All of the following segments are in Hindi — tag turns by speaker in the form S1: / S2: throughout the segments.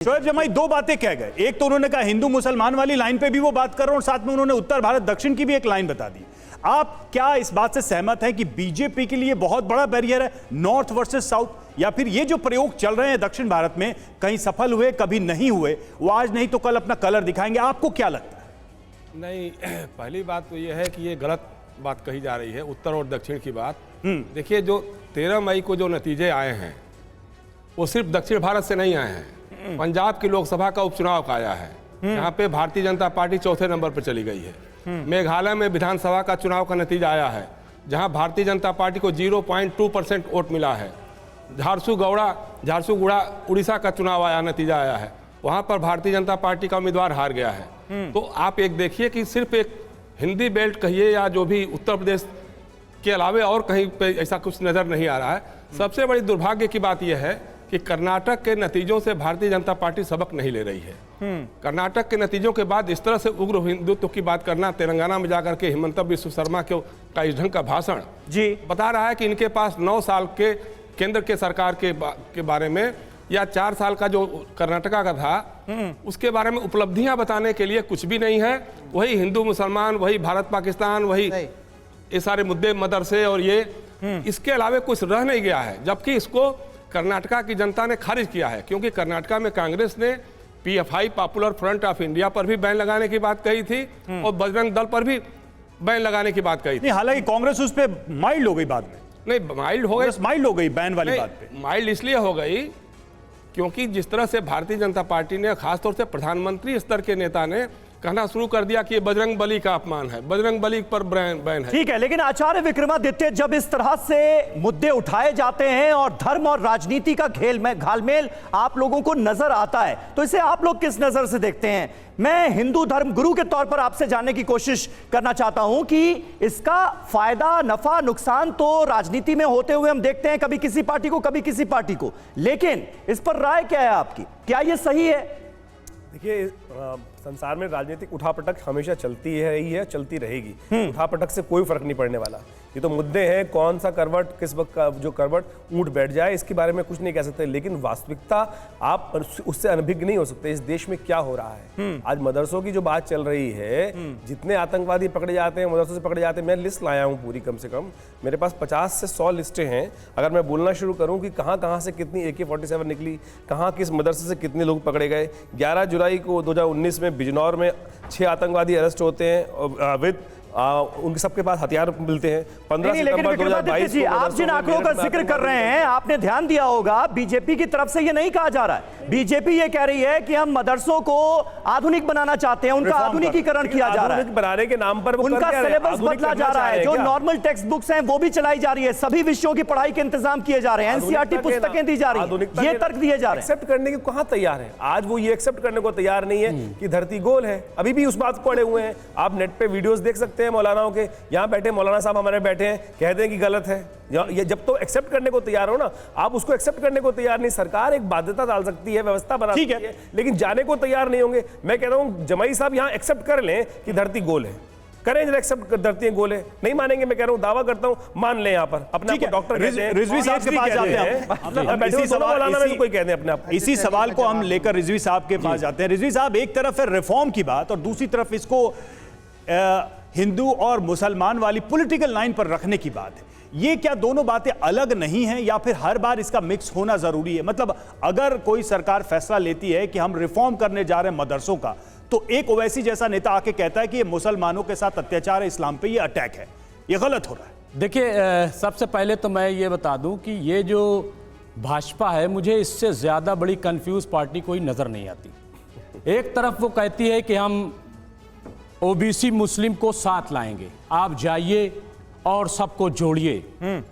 S1: शोएब जमाई दो बातें कह गए। एक तो उन्होंने कहा हिंदू मुसलमान वाली लाइन पे भी वो बात कर रहे हैं और साथ में उन्होंने उत्तर भारत दक्षिण की भी एक लाइन बता दी। आप क्या इस बात से सहमत हैं कि बीजेपी के लिए बहुत बड़ा बैरियर है नॉर्थ वर्सेस साउथ, या फिर ये जो प्रयोग चल रहे हैं दक्षिण भारत में कहीं सफल हुए कभी नहीं हुए, वो आज नहीं तो कल अपना कलर दिखाएंगे? आपको क्या लगता है?
S2: नहीं, पहली बात तो ये है कि ये गलत बात कही जा रही है, उत्तर और दक्षिण की बात। देखिए, जो 13 मई को जो नतीजे आए हैं वो सिर्फ दक्षिण भारत से नहीं आए हैं। पंजाब की लोकसभा का उपचुनाव का आया है, यहाँ पे भारतीय जनता पार्टी चौथे नंबर पर चली गई है। मेघालय में विधानसभा का चुनाव का नतीजा आया है, जहाँ भारतीय जनता पार्टी को 0.2% वोट मिला है। झारसुगुड़ा उड़ीसा का चुनाव आया, नतीजा आया है, वहाँ पर भारतीय जनता पार्टी का उम्मीदवार हार गया है। तो आप एक देखिए कि सिर्फ एक हिंदी बेल्ट कहिए या जो भी उत्तर प्रदेश के अलावे और कहीं पे ऐसा कुछ नज़र नहीं आ रहा है। सबसे बड़ी दुर्भाग्य की बात यह है कि कर्नाटक के नतीजों से भारतीय जनता पार्टी सबक नहीं ले रही है। कर्नाटक के नतीजों के बाद इस तरह से उग्र हिंदुत्व की बात करना, तेलंगाना में जाकर के हिमंता बिस्व शर्मा का इस ढंग का भाषण जी बता रहा है कि इनके पास 9 साल के केंद्र के सरकार के बारे में या 4 साल का जो कर्नाटका का था उसके बारे में उपलब्धियां बताने के लिए कुछ भी नहीं है। वही हिंदू मुसलमान, वही भारत पाकिस्तान, वही ये सारे मुद्दे, मदरसे और ये, इसके अलावे कुछ रह नहीं गया है। जबकि इसको कर्नाटका की जनता ने खारिज किया है, क्योंकि कर्नाटका में कांग्रेस ने PFI popular front of India पर भी बैन लगाने की बात कही थी और बजरंग दल पर भी बैन लगाने की बात कही थी।
S1: हालांकि कांग्रेस उस पर माइल्ड हो गई बाद में।
S2: नहीं, माइल्ड हो गई,
S1: माइल्ड हो गई बैन वाली बात पे।
S2: माइल्ड इसलिए हो गई क्योंकि जिस तरह से भारतीय जनता पार्टी ने, खासतौर से प्रधानमंत्री स्तर के नेता ने कहना शुरू कर दिया कि ये बजरंग बली का अपमान है, बजरंग बली पर बैन है।
S3: ठीक है, लेकिन आचार्य विक्रमादित्य, जब इस तरह से मुद्दे उठाए जाते हैं और धर्म और राजनीति का घालमेल आप लोगों को नजर आता है, तो इसे आप लोग किस नजर से देखते हैं? मैं हिंदू धर्म गुरु के तौर पर आपसे जानने की कोशिश करना चाहता हूं कि इसका फायदा, नफा, नुकसान तो राजनीति में होते हुए हम देखते हैं, कभी किसी पार्टी को कभी किसी पार्टी को, लेकिन इस पर राय क्या है आपकी? क्या यह सही है?
S4: देखिए, संसार में राजनीतिक उठापटक हमेशा चलती है, रही है, चलती रहेगी। उठापटक से कोई फर्क नहीं पड़ने वाला। ये तो मुद्दे हैं, कौन सा करवट किस वक्त का जो करवट ऊँट बैठ जाए, इसके बारे में कुछ नहीं कह सकते। लेकिन वास्तविकता आप उससे अनभिज्ञ नहीं हो सकते। इस देश में क्या हो रहा है आज, मदरसों की जो बात चल रही है, जितने आतंकवादी पकड़े जाते हैं, मदरसों से पकड़े जाते हैं, मैं लिस्ट लाया हूँ पूरी, कम से कम मेरे पास 50 से 100 लिस्टें हैं। अगर मैं बोलना शुरू करूँ कि कहाँ से कितनी AK-47 निकली, कहाँ किस मदरसे से कितने लोग पकड़े गए। 11 जुलाई को 2019 में बिजनौर में 6 आतंकवादी अरेस्ट होते हैं विद उनके सबके पास हथियार मिलते हैं। 15 सितंबर 2022 को
S3: आप जिन आंकड़ों का जिक्र कर रहे हैं, आपने ध्यान दिया होगा बीजेपी की तरफ से ये नहीं कहा जा रहा है। बीजेपी ये कह रही है कि हम मदरसों को आधुनिक बनाना चाहते हैं, उनका आधुनिकीकरण किया जा रहा है,
S4: बनाने के नाम पर
S3: उनका सिलेबस बदला जा रहा है, जो नॉर्मल टेक्स्ट बुक्स हैं वो भी चलाई जा रही है, सभी विषयों की पढ़ाई के इंतजाम किए जा रहे हैं, NCERT पुस्तकें दी जा रही हैं, ये तर्क दिए जा रहे हैं।
S4: एक्सेप्ट करने के कहां तैयार है आज वो? ये एक्सेप्ट करने को तैयार नहीं है कि धरती गोल है। अभी भी उस बात को अड़े हुए हैं। आप नेट पे वीडियोस देख सकते हैं मौलानाओं के, यहाँ बैठे मौलाना साहब हमारे बैठे हैं, कहते हैं कि गलत है। ये जब तो एक्सेप्ट करने को तैयार हो ना, आप उसको एक्सेप्ट करने को तैयार नहीं। सरकार एक बाध्यता डाल सकती है, व्यवस्था बना सकती है, लेकिन जाने को तैयार नहीं होंगे। मैं कह रहा हूं जमाई साहब यहाँ एक्सेप्ट कर लें कि धरती गोल है, करें जरा एक्सेप्ट, धरती गोल है। नहीं मानेंगे, मैं कह रहा हूं, दावा करता हूं, मान लें। यहाँ पर अपने आप को डॉक्टर कहते हैं,
S1: रिजवी साहब के पास जाते हैं,
S4: कोई कहते हैं अपने आप।
S1: इसी सवाल को हम लेकर रिजवी साहब के पास जाते हैं। रिजवी साहब, एक तरफ है रिफॉर्म की बात और दूसरी तरफ इसको हिंदू और मुसलमान वाली पॉलिटिकल लाइन पर रखने की बात है। ये क्या दोनों बातें अलग नहीं हैं या फिर हर बार इसका मिक्स होना जरूरी है? मतलब अगर कोई सरकार फैसला लेती है कि हम रिफॉर्म करने जा रहे हैं मदरसों का, तो एक ओवैसी जैसा नेता आके कहता है कि ये मुसलमानों के साथ अत्याचार है, इस्लाम पे ये अटैक है, ये गलत हो रहा है।
S5: देखिए, सबसे पहले तो मैं ये बता दूं कि ये जो भाजपा है, मुझे इससे ज्यादा बड़ी कंफ्यूज पार्टी कोई नजर नहीं आती। एक तरफ वो कहती है कि हम OBC मुस्लिम को साथ लाएंगे, आप जाइए और सबको जोड़िए।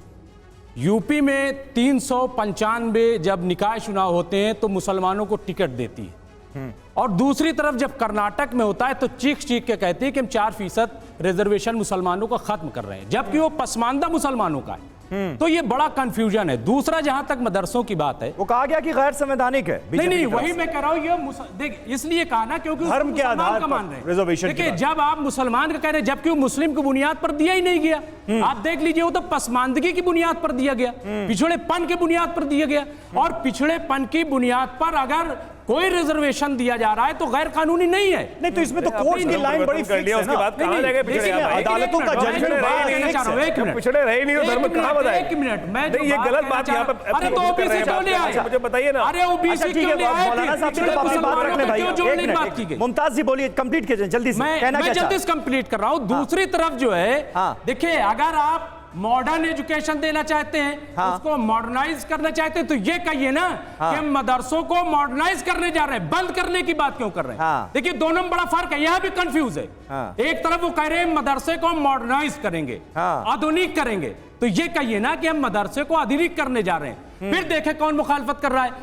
S5: यूपी में 395 जब निकाय चुनाव होते हैं तो मुसलमानों को टिकट देती है, और दूसरी तरफ जब कर्नाटक में होता है तो चीख के कहती है कि हम 4% रिजर्वेशन मुसलमानों का खत्म कर रहे हैं, जबकि वो पसमानदा मुसलमानों का है। तो ये बड़ा कंफ्यूजन है। दूसरा, जहां तक मदरसों की बात है,
S3: वो कहा गया कि गैर संवैधानिक है।
S5: नहीं, वही मैं कह रहा हूं। ये देख, इसलिए कहा ना क्योंकि
S1: धर्म के आधार पर रिजर्वेशन।
S5: देखिए, जब आप मुसलमान का कह रहे हैं, जबकि वो मुस्लिम की बुनियाद पर दिया ही नहीं गया। आप देख लीजिए, वो तो पसमानदगी की बुनियाद पर दिया गया, पिछड़ेपन की बुनियाद पर दिया गया। और पिछड़ेपन की बुनियाद पर अगर कोई रिजर्वेशन दिया जा रहा है तो गैर कानूनी नहीं है।
S1: नहीं तो इसमें तो कोर्ट की लाइन बड़ी
S4: कर लिया,
S1: फिक्स है
S4: उसके
S1: ना।
S4: बाद कहाँ जाएंगे पिछड़े
S1: देखिए,
S4: आप?
S1: अदालतों का जजमेंट
S4: पिछड़े रहे नहीं तो धर्म कहाँ बताए?
S5: एक मिनट, मैं जो
S4: नहीं, ये
S5: बात
S4: गलत
S5: कहना
S4: बात
S5: चाह
S4: यहाँ
S5: रहा
S4: पे
S5: हूं- अरे तो
S4: कर रहे
S5: ओबीसी
S4: हैं
S5: क्यों
S4: बात
S5: ले
S4: कर रहे
S5: आए?
S4: हैं, मुझे बताइए ना।
S5: अरे ओबीसी
S3: अच्छा ठीक
S5: क्यों
S3: है,
S5: ले आए?
S3: मौलाना साहब
S5: पिछड़े
S3: सिर्फ अपनी बात
S5: मुसलमानों
S3: रखने
S5: को
S3: भाई,
S5: क्यों जोड़ने की
S3: एक
S5: बात की
S3: मिनट
S5: गई?
S3: मुमताज जी बोलिए, कंप्लीट कीजिए जल्दी से, कहना
S5: मैं
S3: क्या
S5: जल्दी
S3: चाहते
S5: से कंप्लीट कर रहा हूं। दूसरी तरफ जो है,
S3: हाँ।
S5: देखिए अगर आप मॉडर्न एजुकेशन देना चाहते हैं,
S3: हाँ।
S5: उसको मॉडर्नाइज करना चाहते हैं, तो ये कहिए ना कि हम मदरसों को मॉडर्नाइज करने जा रहे हैं, बंद करने की बात क्यों कर रहे हैं?
S3: हाँ।
S5: देखिए दोनों में बड़ा फर्क है, यहां भी कंफ्यूज है।
S3: हाँ।
S5: एक तरफ वो कह रहे हैं मदरसे को मॉडर्नाइज करेंगे,
S3: हाँ।
S5: आधुनिक करेंगे, तो ये कहिए ना कि हम मदरसे को आधुनिक करने जा रहे हैं। फिर देखें कौन मुखालफत कर रहा है।